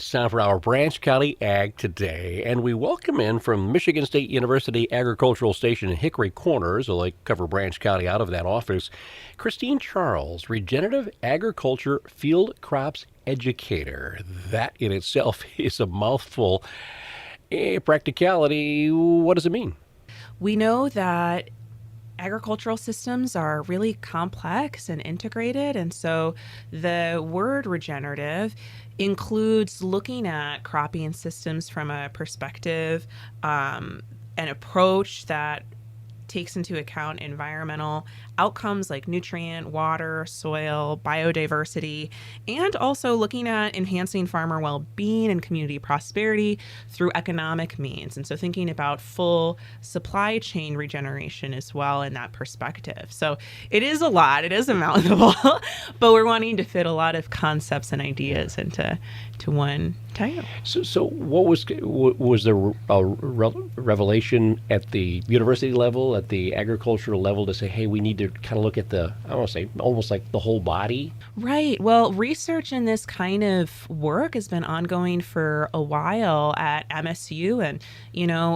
It's time for our Branch County Ag Today, and we welcome in from Michigan State University Agricultural Station in Hickory Corners, so they cover Branch County out of that office, Christine Charles, Regenerative Agriculture Field Crops Educator. That in itself is a mouthful. Practicality, what does it mean? We know that agricultural systems are really complex and integrated. And so the word regenerative includes looking at cropping systems from a perspective, an approach that takes into account environmental outcomes like nutrient, water, soil, biodiversity, and also looking at enhancing farmer well-being and community prosperity through economic means. And so thinking about full supply chain regeneration as well in that perspective. So it is a lot, it is a mouthful, but we're wanting to fit a lot of concepts and ideas into one title. So what was there a revelation at the university level, at the agricultural level, to say, hey, we need to kind of look at I don't want to say almost like the whole body? Right. Well, research in this kind of work has been ongoing for a while at MSU and,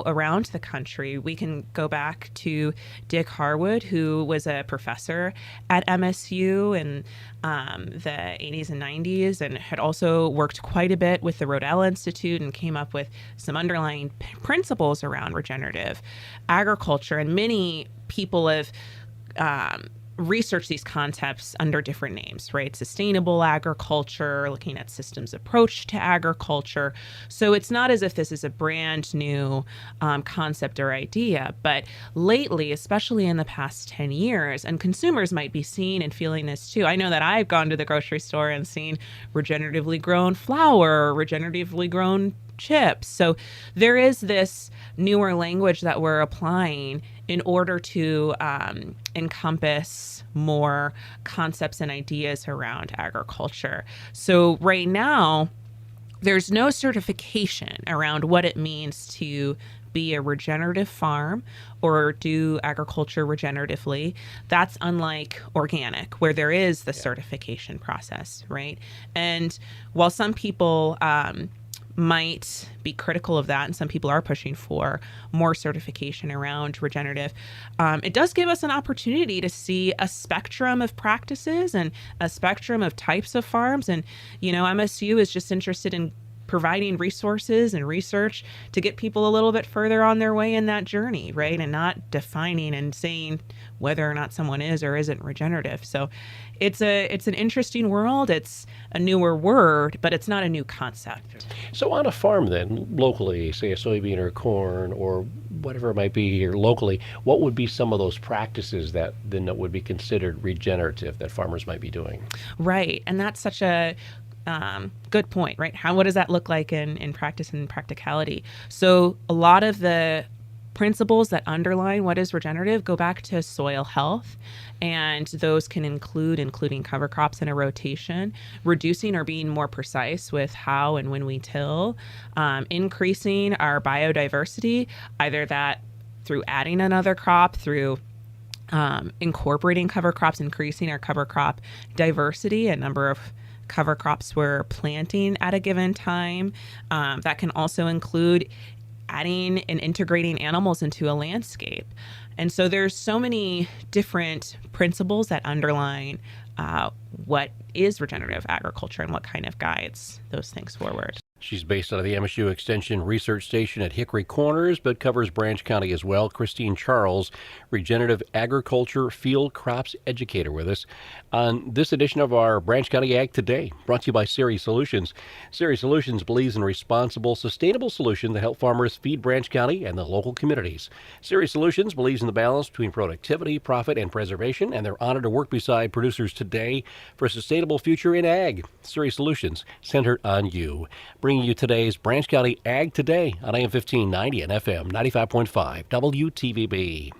around the country. We can go back to Dick Harwood, who was a professor at MSU in the 80s and 90s and had also worked quite a bit with the Rodell Institute and came up with some underlying principles around regenerative agriculture. And many people have research these concepts under different names, right? Sustainable agriculture, looking at systems approach to agriculture. So it's not as if this is a brand new concept or idea, but lately, especially in the past 10 years, and consumers might be seeing and feeling this too. I know that I've gone to the grocery store and seen regeneratively grown flour, regeneratively grown chips. So there is this newer language that we're applying in order to encompass more concepts and ideas around agriculture. So right now, there's no certification around what it means to be a regenerative farm or do agriculture regeneratively. That's unlike organic, where there is the certification process, right? And while some people might be critical of that, and some people are pushing for more certification around regenerative, it does give us an opportunity to see a spectrum of practices and a spectrum of types of farms. And, MSU is just interested in providing resources and research to get people a little bit further on their way in that journey, right? And not defining and saying whether or not someone is or isn't regenerative. So it's an interesting world. It's a newer word, but it's not a new concept. So on a farm then, locally, say a soybean or corn or whatever it might be here locally, what would be some of those practices that would be considered regenerative that farmers might be doing? Right. And that's such a good point, right? What does that look like in practice and practicality? So a lot of the principles that underline what is regenerative go back to soil health, and those can including cover crops in a rotation, reducing or being more precise with how and when we till, increasing our biodiversity, either that through adding another crop, through incorporating cover crops, increasing our cover crop diversity, a number of cover crops we're planting at a given time. That can also include adding and integrating animals into a landscape. And so there's so many different principles that underline what is regenerative agriculture and what kind of guides those things forward. She's based out of the MSU Extension Research Station at Hickory Corners, but covers Branch County as well. Christine Charles, Regenerative Agriculture Field Crops Educator, with us on this edition of our Branch County Ag Today, brought to you by Ceres Solutions. Ceres Solutions believes in responsible, sustainable solutions that help farmers feed Branch County and the local communities. Ceres Solutions believes in the balance between productivity, profit, and preservation, and they're honored to work beside producers today for a sustainable future in ag. Ceres Solutions, centered on you. Bringing you today's Branch County Ag Today on AM 1590 and FM 95.5 WTVB.